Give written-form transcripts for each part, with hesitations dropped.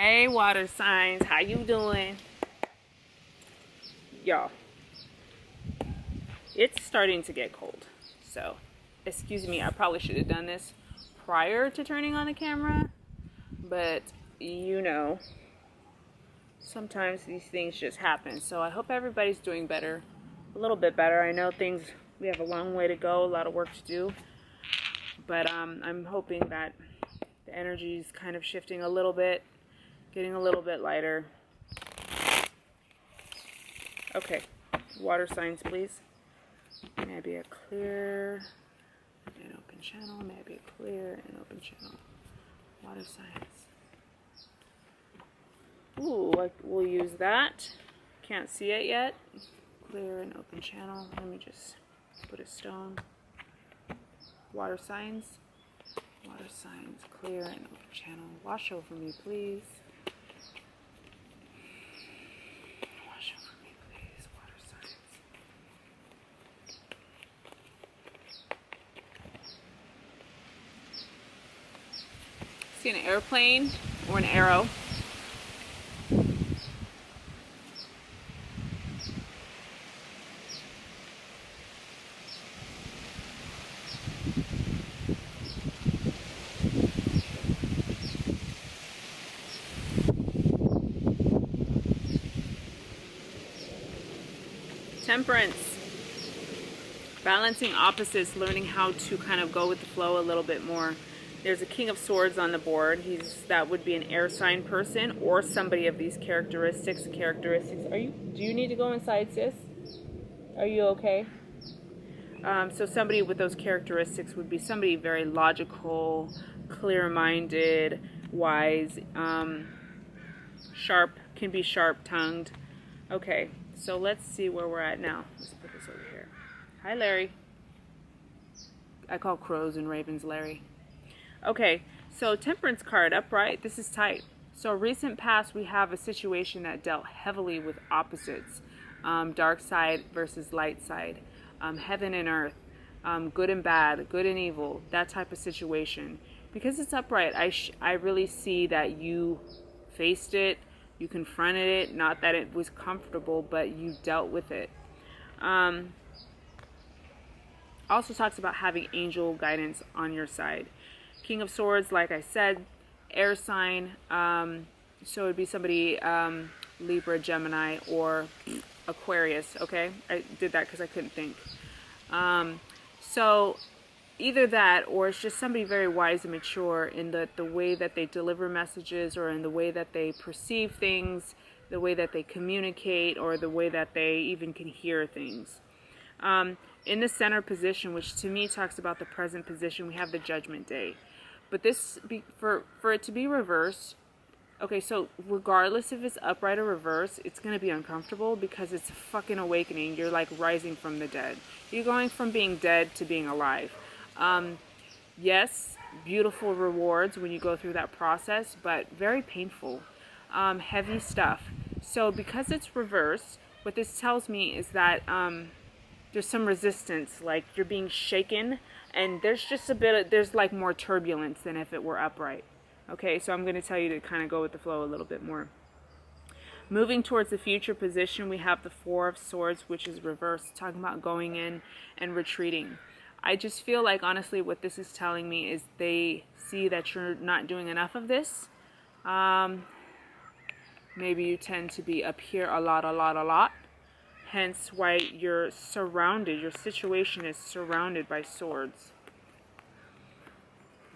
Hey, water signs, how you doing? Y'all, it's starting to get cold. So, excuse me, I probably should have done this prior to turning on the camera. But, you know, sometimes these things just happen. So I hope everybody's doing better. A little bit better. I know we have a long way to go, a lot of work to do. But I'm hoping that the energy is kind of shifting a little bit, getting a little bit lighter. Okay, water signs, please. Maybe a clear and open channel. Maybe a clear and open channel. Water signs. Ooh, we'll use that. Can't see it yet. Clear and open channel. Let me just put a stone. Water signs. Water signs. Clear and open channel. Wash over me, please. Wash over me, please. Water signs. See an airplane or an arrow. Temperance. Balancing opposites, learning how to kind of go with the flow a little bit more. There's a King of Swords on the board. That would be an air sign person or somebody of these characteristics. Do you need to go inside, sis? Are you okay? So somebody with those characteristics would be somebody very logical, clear-minded, wise, can be sharp-tongued. Okay, so let's see where we're at now. Let's put this over here. Hi, Larry. I call crows and ravens Larry. Okay, so Temperance card, upright. This is tight. So recent past, we have a situation that dealt heavily with opposites. Dark side versus light side. Heaven and earth. Good and bad, good and evil. That type of situation. Because it's upright, I really see that you faced it. You confronted it. Not that it was comfortable, but you dealt with it. Also talks about having angel guidance on your side. King of Swords, like I said, air sign. So it would be somebody Libra, Gemini, or Aquarius. Okay, I did that because I couldn't think. So either that, or it's just somebody very wise and mature in the way that they deliver messages, or in the way that they perceive things, the way that they communicate, or the way that they even can hear things. In the center position, which to me talks about the present position, we have the Judgment Day. But for it to be reversed, okay, so regardless if it's upright or reverse, it's going to be uncomfortable because it's a fucking awakening. You're like rising from the dead. You're going from being dead to being alive. Yes, beautiful rewards when you go through that process, but very painful. Heavy stuff. So because it's reversed, what this tells me is that there's some resistance, like you're being shaken, and there's just there's like more turbulence than if it were upright. Okay, so I'm going to tell you to kind of go with the flow a little bit more. Moving towards the future position, we have the Four of Swords, which is reversed, talking about going in and retreating. I just feel like, honestly, what this is telling me is they see that you're not doing enough of this. Maybe you tend to be up here a lot. Hence why your situation is surrounded by swords.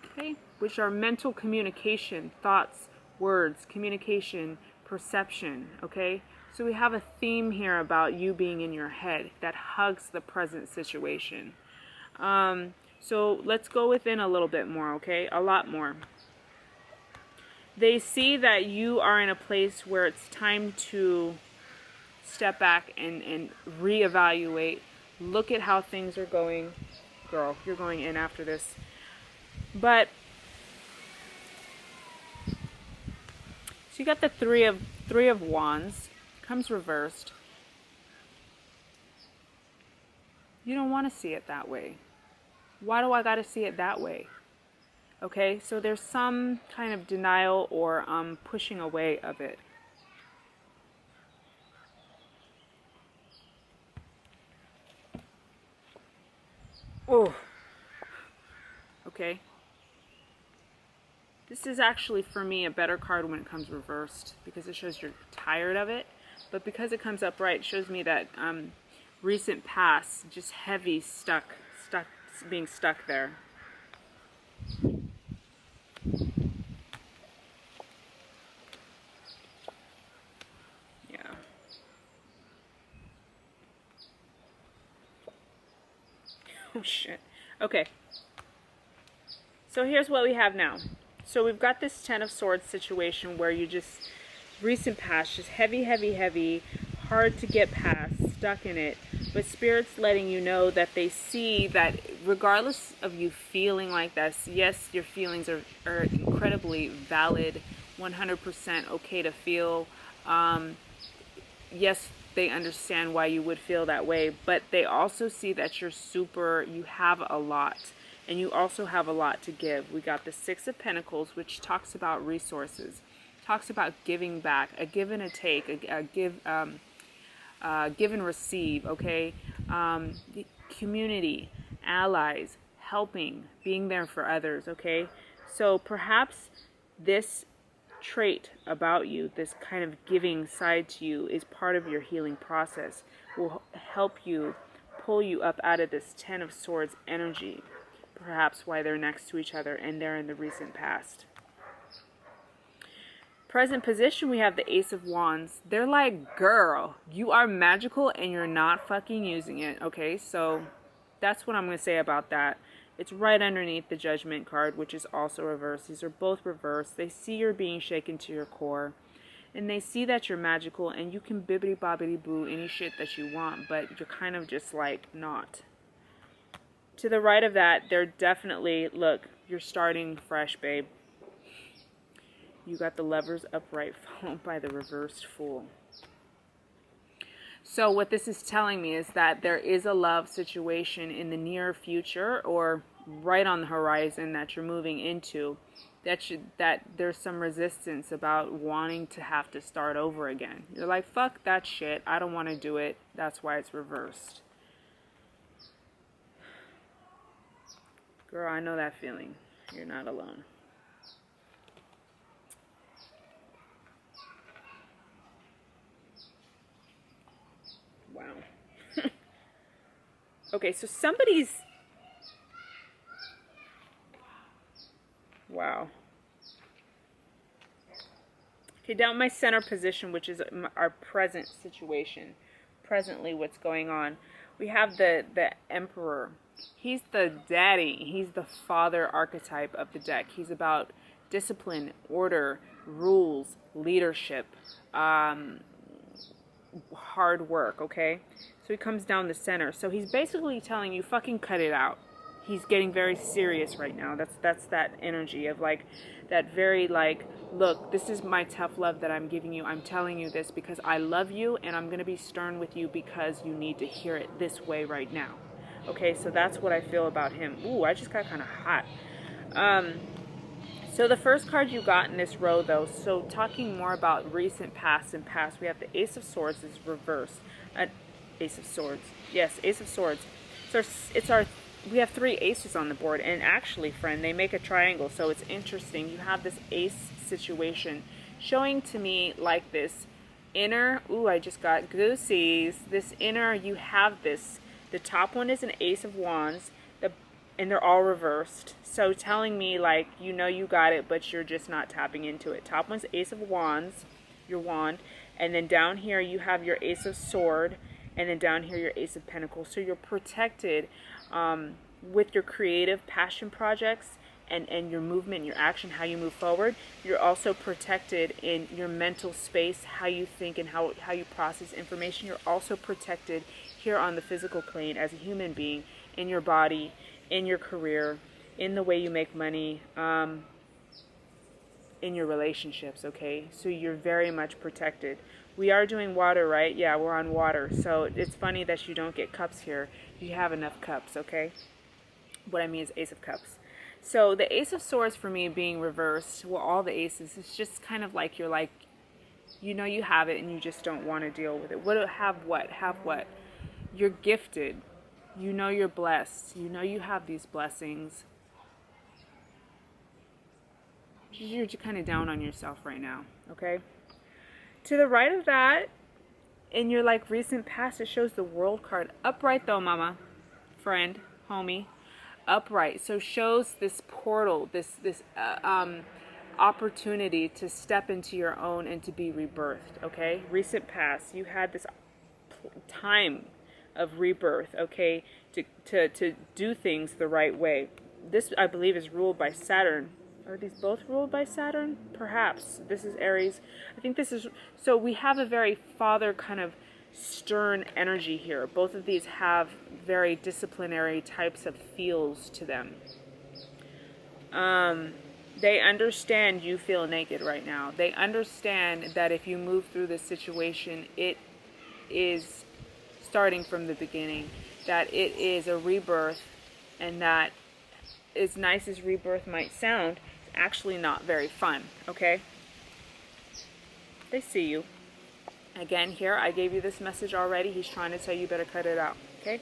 Okay, which are mental communication, thoughts, words, communication, perception, okay? So we have a theme here about you being in your head that hugs the present situation. So let's go within a little bit more, okay? A lot more. They see that you are in a place where it's time to step back and reevaluate. Look at how things are going. Girl, you're going in after this. But so you got the three of wands, comes reversed. You don't want to see it that way. Why do I got to see it that way? Okay, so there's some kind of denial or pushing away of it. Oh, okay. This is actually, for me, a better card when it comes reversed because it shows you're tired of it. But because it comes upright, it shows me that recent past, just heavy, being stuck there. Yeah. Oh, shit. Okay. So here's what we have now. So we've got this Ten of Swords situation where you just, recent past, just heavy, heavy, heavy, hard to get past, stuck in it. But Spirit's letting you know that they see that regardless of you feeling like this, yes, your feelings are incredibly valid, 100% okay to feel. Yes, they understand why you would feel that way, but they also see that you have a lot. And you also have a lot to give. We got the Six of Pentacles, which talks about resources, talks about giving back, a give and a take, a give and receive. Okay, community, allies, helping, being there for others. Okay, so perhaps this trait about you, this kind of giving side to you, is part of your healing process. Will help you pull you up out of this Ten of Swords energy. Perhaps why they're next to each other and they're in the recent past. Present position, we have the Ace of Wands. They're like, girl, you are magical and you're not fucking using it. Okay, so that's what I'm going to say about that. It's right underneath the Judgment card, which is also reversed. These are both reversed. They see you're being shaken to your core. And they see that you're magical and you can bibbity bobbity boo any shit that you want, but you're kind of just like not. To the right of that, they're definitely, look, you're starting fresh, babe. You got the Lovers upright followed by the reversed Fool. So what this is telling me is that there is a love situation in the near future or right on the horizon that you're moving into that there's some resistance about wanting to have to start over again. You're like, fuck that shit. I don't want to do it. That's why it's reversed. Girl, I know that feeling. You're not alone. Wow. Okay, so somebody's... Wow. Okay, down my center position, which is our present situation. Presently, what's going on. We have the Emperor. He's the daddy. He's the father archetype of the deck. He's about discipline, order, rules, leadership, hard work, okay? So he comes down the center. So he's basically telling you, fucking cut it out. He's getting very serious right now. That's that energy of like, that very like, look, this is my tough love that I'm giving you. I'm telling you this because I love you and I'm going to be stern with you because you need to hear it this way right now. Okay, so that's what I feel about him. Ooh, I just got kind of hot. So the first card you got in this row, though, so talking more about recent past and past, we have the Ace of Swords is reversed. Ace of Swords. Yes, Ace of Swords. So we have three aces on the board, and actually, friend, they make a triangle, so it's interesting. You have this ace situation showing to me like this inner, ooh, I just got goosies. This inner, you have this. The top one is an Ace of Wands, and they're all reversed. So telling me, like, you know you got it, but you're just not tapping into it. Top one's Ace of Wands, your wand, and then down here you have your Ace of Sword, and then down here your Ace of Pentacles. So you're protected with your creative passion projects and your movement, your action, how you move forward. You're also protected in your mental space, how you think and how you process information. You're also protected here on the physical plane as a human being, in your body, in your career, in the way you make money, in your relationships, okay? So you're very much protected. We are doing water, right? Yeah, we're on water. So it's funny that you don't get cups here. You have enough cups, okay? What I mean is Ace of Cups. So the Ace of Swords for me being reversed, well, all the aces, it's just kind of like you're like, you know you have it and you just don't want to deal with it. Have what? Have what? You're gifted. You know you're blessed. You know you have these blessings. You're kind of down on yourself right now, okay? To the right of that, in your like recent past, it shows the World card. Upright though, mama, friend, homie. Upright. So shows this portal, this opportunity to step into your own and to be rebirthed, okay? Recent past, you had this time of rebirth, okay, to do things the right way. This, I believe, is ruled by Saturn. Are these both ruled by Saturn? Perhaps. This is Aries. I think this is... So we have a very father kind of stern energy here. Both of these have very disciplinary types of feels to them. They understand you feel naked right now. They understand that if you move through this situation, it is starting from the beginning. That it is a rebirth, and that as nice as rebirth might sound, it's actually not very fun, okay? They see you. Again, here, I gave you this message already. He's trying to tell you better cut it out, okay?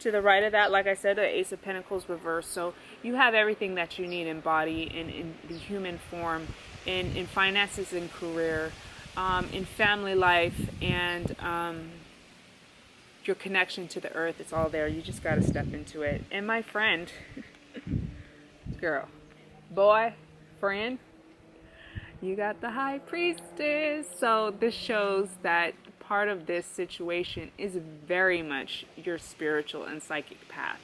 To the right of that, like I said, the Ace of Pentacles reversed. So you have everything that you need in body, in the human form, in finances and career, in family life, and your connection to the earth. It's all there. You just got to step into it. And my friend, girl, boy, friend, you got the High Priestess. So this shows that part of this situation is very much your spiritual and psychic path.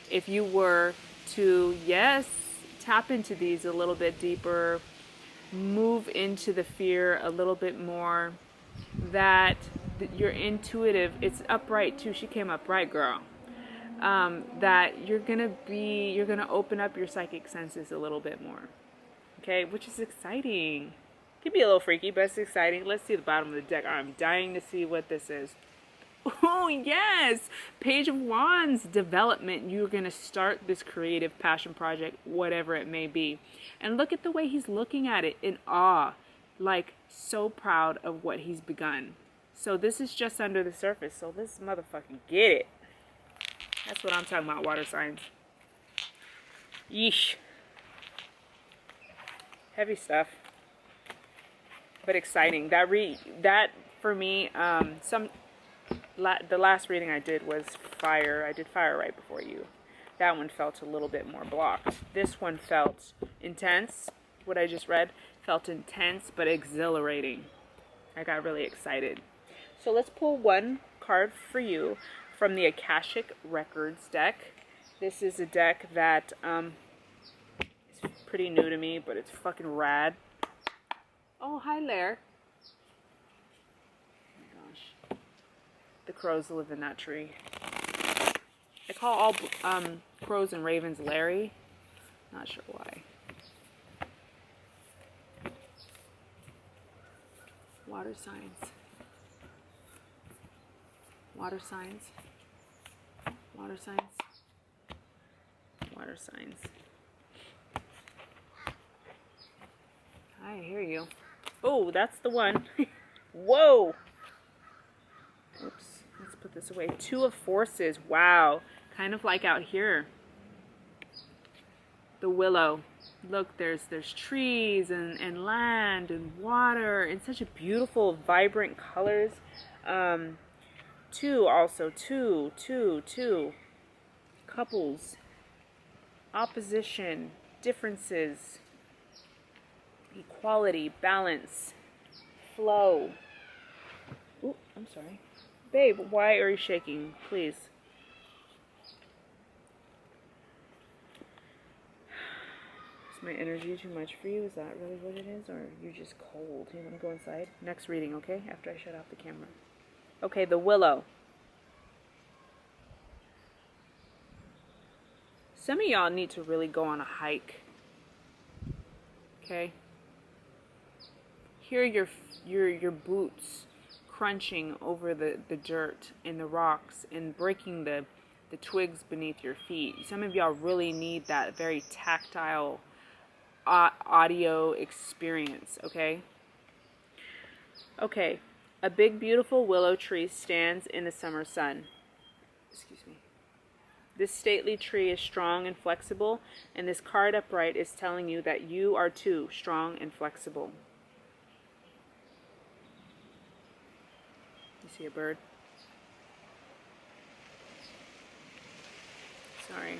If you were to, yes, tap into these a little bit deeper, move into the fear a little bit more, that you're intuitive, it's upright too, she came up right, girl, that you're gonna open up your psychic senses a little bit more, okay, which is exciting. Could be a little freaky, but it's exciting. Let's see the bottom of the deck. I'm dying to see what this is. Oh, yes! Page of Wands, development. You're going to start this creative passion project, whatever it may be. And look at the way he's looking at it in awe. Like, so proud of what he's begun. So this is just under the surface. So this motherfucking get it. That's what I'm talking about, water signs. Yeesh. Heavy stuff. But exciting. That for me, the last reading I did was fire. I did fire right before you. That one felt a little bit more blocked. This one felt intense. What I just read felt intense but exhilarating. I got really excited. So let's pull one card for you from the Akashic Records deck. This is a deck that is pretty new to me, but it's fucking rad. Oh, hi, Lair. Oh my gosh. The crows live in that tree. I call all crows and ravens Larry. Not sure why. Water signs. Water signs. Water signs. Water signs. I hear you. Oh, that's the one. Whoa. Oops. Let's put this away. Two of Forces. Wow. Kind of like out here. The Willow. Look, there's trees and land and water and such a beautiful, vibrant colors. Two also. Two. Couples. Opposition. Differences. Equality, balance, flow. Ooh, I'm sorry. Babe, why are you shaking? Please. Is my energy too much for you? Is that really what it is? Or are you just cold? You want to go inside? Next reading, okay? After I shut off the camera. Okay, the Willow. Some of y'all need to really go on a hike. Okay? Hear your boots crunching over the dirt and the rocks and breaking the the twigs beneath your feet. Some of y'all really need that very tactile audio experience, okay? Okay, a big beautiful willow tree stands in the summer sun. Excuse me. This stately tree is strong and flexible, and this card upright is telling you that you are too strong and flexible. You see a bird? Sorry.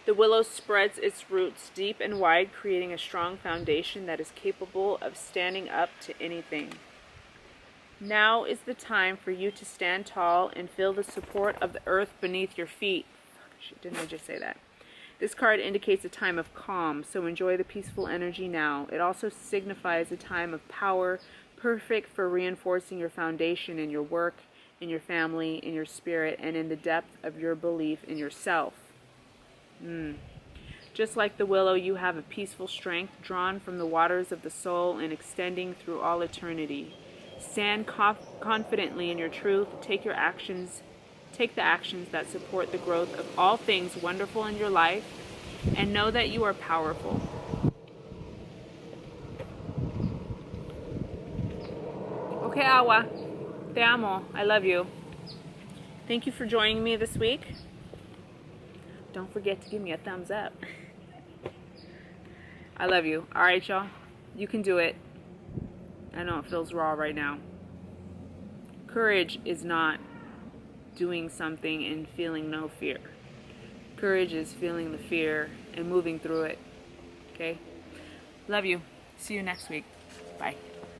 The willow spreads its roots deep and wide, creating a strong foundation that is capable of standing up to anything. Now is the time for you to stand tall and feel the support of the earth beneath your feet. Didn't I just say that? This card indicates a time of calm, so enjoy the peaceful energy now. It also signifies a time of power, perfect for reinforcing your foundation in your work, in your family, in your spirit, and in the depth of your belief in yourself. Just like the willow, you have a peaceful strength drawn from the waters of the soul and extending through all eternity. Stand confidently in your truth. Take the actions that support the growth of all things wonderful in your life, and know that you are powerful. Okay, Awa. Te amo. I love you. Thank you for joining me this week. Don't forget to give me a thumbs up. I love you. All right, y'all. You can do it. I know it feels raw right now. Courage is not doing something and feeling no fear. Courage is feeling the fear and moving through it. Okay? Love you. See you next week. Bye.